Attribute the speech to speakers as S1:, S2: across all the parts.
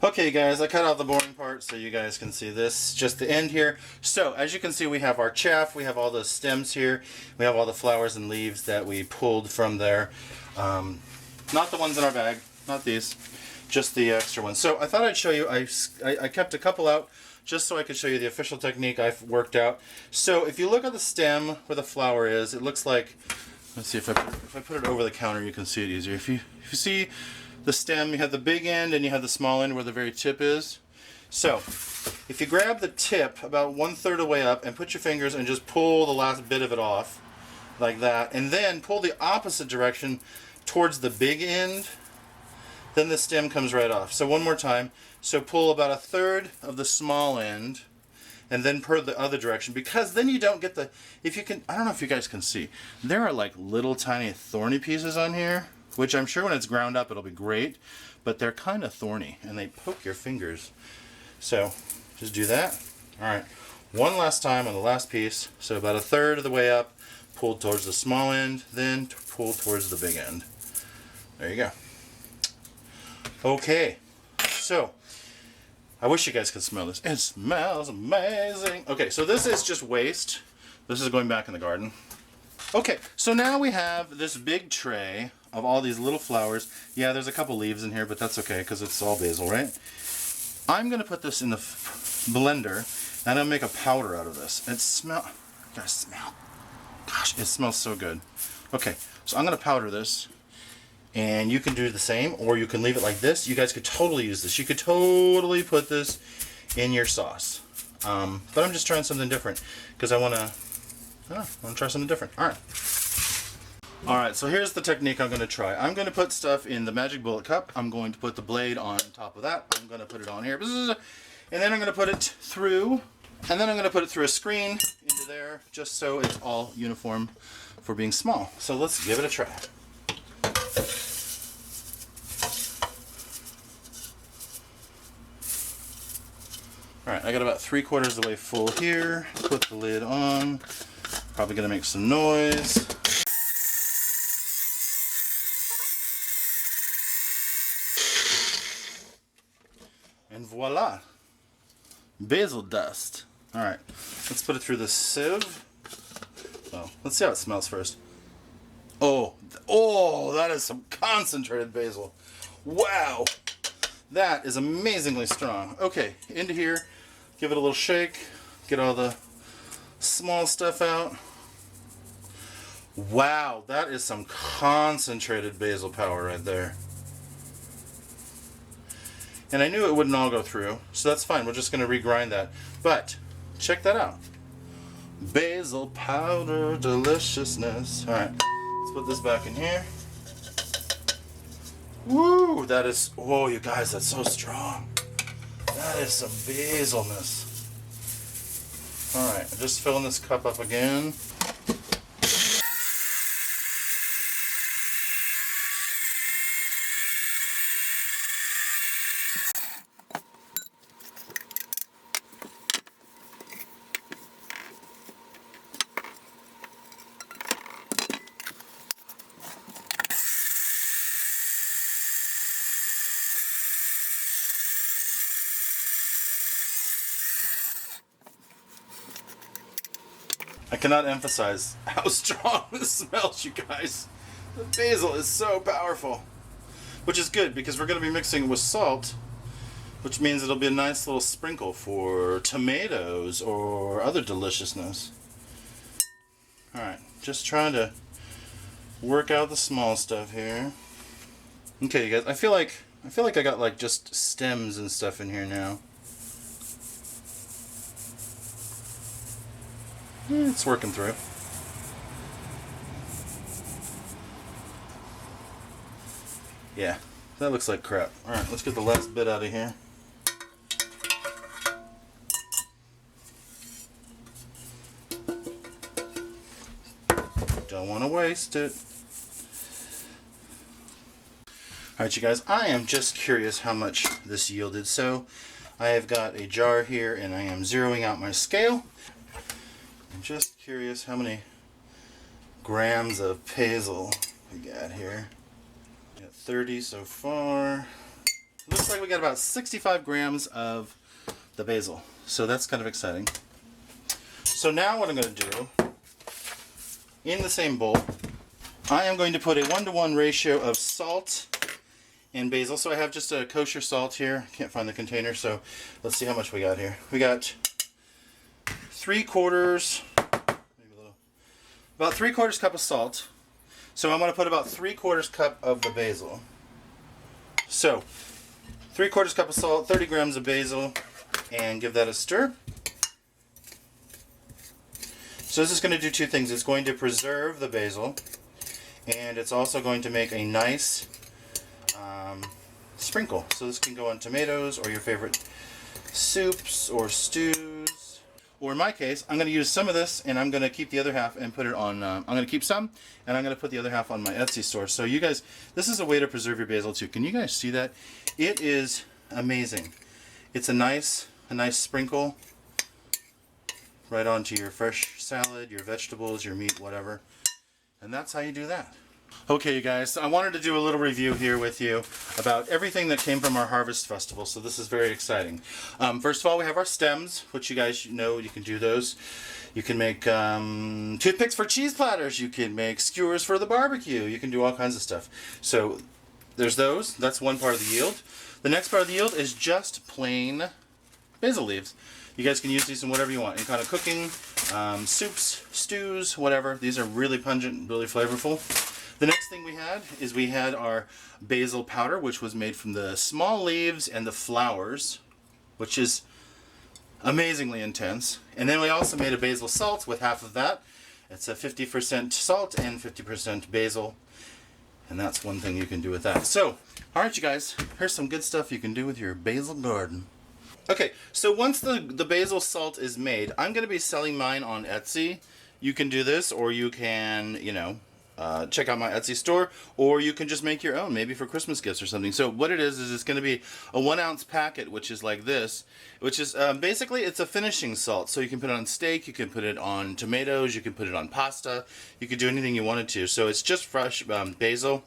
S1: Okay guys, I cut out the boring part so you guys can see this, just the end here. So as you can see, we have our chaff, we have all the stems here, we have all the flowers and leaves that we pulled from there. Not the ones in our bag, not these, just the extra ones. So I thought I'd show you, I kept a couple out just so I could show you the official technique I've worked out. So if you look at the stem where the flower is, it looks like, let's see if I put it over the counter you can see it easier. If you see the stem, you have the big end and you have the small end where the very tip is. So if you grab the tip about 1/3 of the way up and put your fingers and just pull the last bit of it off like that, and then pull the opposite direction towards the big end, then the stem comes right off. So one more time. So pull about 1/3 of the small end and then pull the other direction, because then you don't get the, if you can, I don't know if you guys can see, there are like little tiny thorny pieces on here, which I'm sure when it's ground up it'll be great, but they're kind of thorny and they poke your fingers. So just do that. Alright, one last time on the last piece. So about 1/3 of the way up, pull towards the small end, then pull towards the big end. There you go. Okay, so I wish you guys could smell this. It smells amazing. Okay, so this is just waste. This is going back in the garden. Okay, so now we have this big tray of all these little flowers. Yeah, there's a couple leaves in here, but that's okay because it's all basil, right? I'm going to put this in the blender and I'll make a powder out of this. It smells, you guys smell. Gosh, it smells so good. Okay, so I'm going to powder this, and you can do the same, or you can leave it like this. You guys could totally use this. You could totally put this in your sauce. But I'm just trying something different because I want to try something different. All right. Alright, so here's the technique I'm going to try. I'm going to put stuff in the magic bullet cup. I'm going to put the blade on top of that. I'm going to put it on here. And then I'm going to put it through. And then I'm going to put it through a screen into there, just so it's all uniform for being small. So let's give it a try. Alright, I got about 3/4 of the way full here. Put the lid on. Probably going to make some noise. And voila, basil dust. All right, let's put it through the sieve. Oh, let's see how it smells first. Oh, that is some concentrated basil. Wow, that is amazingly strong. Okay, into here, give it a little shake, get all the small stuff out. Wow, that is some concentrated basil power right there. And I knew it wouldn't all go through, so that's fine. We're just going to regrind that. But check that out. Basil powder deliciousness. Alright, let's put this back in here. Woo! That is, whoa, you guys, that's so strong. That is some basilness. Alright, just filling this cup up again. I cannot emphasize how strong this smells, you guys. The basil is so powerful. Which is good, because we're going to be mixing it with salt, which means it'll be a nice little sprinkle for tomatoes or other deliciousness. Alright, just trying to work out the small stuff here. Okay, you guys, I feel like I got like just stems and stuff in here now. It's working through. Yeah, that looks like crap. Alright, let's get the last bit out of here. Don't want to waste it. Alright, you guys, I am just curious how much this yielded. So, I have got a jar here and I am zeroing out my scale. I'm just curious how many grams of basil we got here. Got 30 so far. looks like we got about 65 grams of the basil. So that's kind of exciting. So now what I'm going to do, in the same bowl, I am going to put a 1-to-1 ratio of salt and basil. So I have just a kosher salt here. Can't find the container, so let's see how much we got here. We got 3/4, maybe a little, about 3/4 cup of salt. So I'm going to put about 3/4 cup of the basil. So 3/4 cup of salt, 30 grams of basil, and give that a stir. So this is going to do two things. It's going to preserve the basil, and it's also going to make a nice sprinkle. So this can go on tomatoes or your favorite soups or stews. Or in my case, I'm going to use some of this, and I'm going to keep the other half and put it on, I'm going to keep some, and I'm going to put the other half on my Etsy store. So you guys, this is a way to preserve your basil too. Can you guys see that? It is amazing. It's a nice sprinkle right onto your fresh salad, your vegetables, your meat, whatever. And that's how you do that. Okay, you guys, so I wanted to do a little review here with you about everything that came from our Harvest Festival, so this is very exciting. First of all, we have our stems, which you guys know you can do those. You can make toothpicks for cheese platters, you can make skewers for the barbecue, you can do all kinds of stuff. So there's those, that's one part of the yield. The next part of the yield is just plain basil leaves. You guys can use these in whatever you want, any kind of cooking, soups, stews, whatever. These are really pungent, really flavorful. The next thing we had our basil powder, which was made from the small leaves and the flowers, which is amazingly intense. And then we also made a basil salt with half of that. It's a 50% salt and 50% basil. And that's one thing you can do with that. So, alright you guys, here's some good stuff you can do with your basil garden. Okay, so once the basil salt is made, I'm going to be selling mine on Etsy. You can do this, or you can, check out my Etsy store, or you can just make your own, maybe for Christmas gifts or something. So what it is it's going to be a 1-ounce packet, which is like this, which is basically it's a finishing salt. So you can put it on steak, you can put it on tomatoes, you can put it on pasta, you can do anything you wanted to. So it's just fresh basil.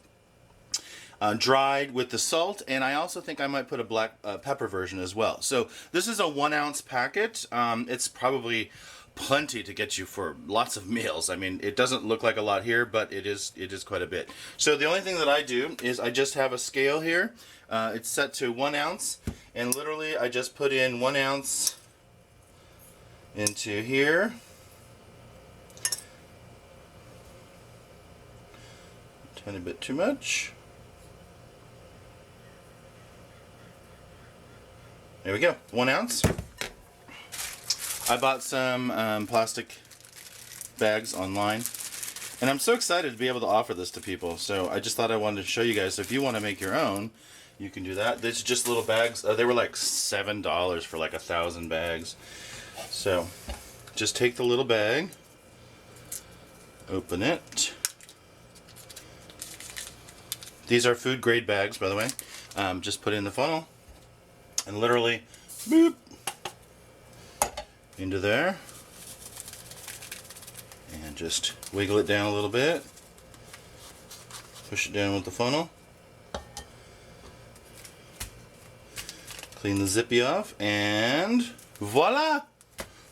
S1: Dried with the salt, and I also think I might put a black pepper version as well. So this is a 1-ounce packet. It's probably plenty to get you for lots of meals. I mean, it doesn't look like a lot here, but it is quite a bit. So the only thing that I do is I just have a scale here. It's set to 1 ounce, and literally I just put in 1 ounce into here. Tiny bit too much. There we go, 1 ounce. I bought some plastic bags online, and I'm so excited to be able to offer this to people. So I just thought I wanted to show you guys. So if you want to make your own, you can do that. These are just little bags. They were like $7 for like 1,000 bags. So just take the little bag, open it. These are food grade bags, by the way. Just put it in the funnel. And literally, boop, into there, and just wiggle it down a little bit, push it down with the funnel, clean the zippy off, and voila!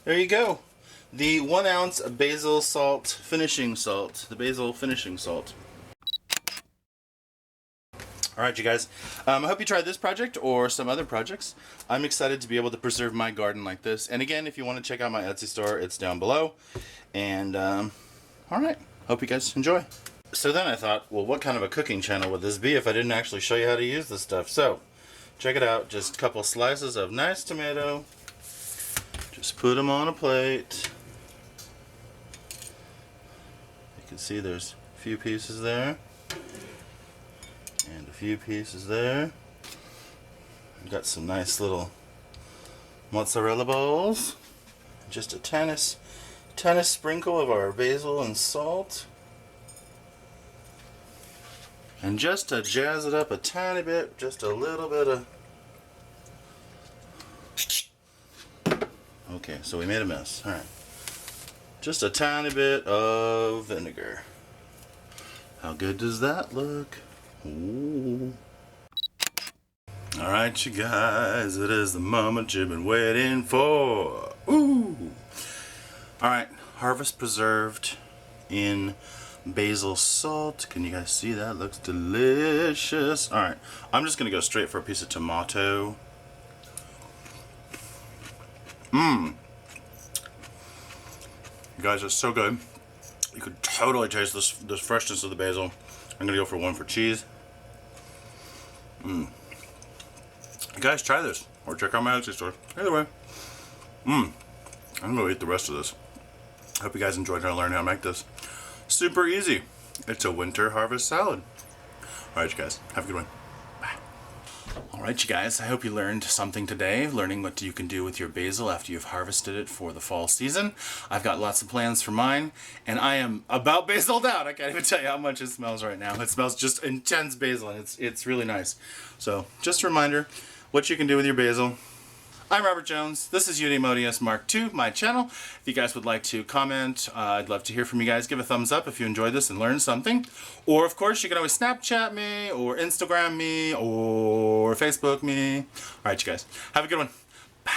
S1: There you go. The 1 ounce basil salt finishing salt, the basil finishing salt. Alright you guys, I hope you tried this project or some other projects. I'm excited to be able to preserve my garden like this. And again, if you want to check out my Etsy store, it's down below. And alright, hope you guys enjoy. So then I thought, well, what kind of a cooking channel would this be if I didn't actually show you how to use this stuff? So, check it out, just a couple slices of nice tomato. Just put them on a plate. You can see there's a few pieces there. And a few pieces there. We've got some nice little mozzarella balls. Just a tiny sprinkle of our basil and salt. And just to jazz it up a tiny bit, just a little bit of... Okay, so we made a mess. Alright. Just a tiny bit of vinegar. How good does that look? Ooh. Alright, you guys, it is the moment you've been waiting for. Ooh! Alright, harvest preserved in basil salt. Can you guys see that? Looks delicious. Alright, I'm just gonna go straight for a piece of tomato. You guys, it's so good. You could totally taste this freshness of the basil. I'm gonna go for one for cheese. You guys try this, or check out my Etsy store. Either way, I'm gonna eat the rest of this. Hope you guys enjoyed how I learned how to make this. Super easy. It's a winter harvest salad. Alright, you guys, have a good one. Alright, you guys, I hope you learned something today, learning what you can do with your basil after you've harvested it for the fall season. I've got lots of plans for mine, and I am about basiled out. I can't even tell you how much it smells right now. It smells just intense basil, and it's really nice. So, just a reminder, what you can do with your basil. I'm Robert Jones. This is EudaemoniusMarkII, my channel. If you guys would like to comment, I'd love to hear from you guys. Give a thumbs up if you enjoyed this and learned something. Or, of course, you can always Snapchat me, or Instagram me, or Facebook me. All right, you guys. Have a good one. Bye.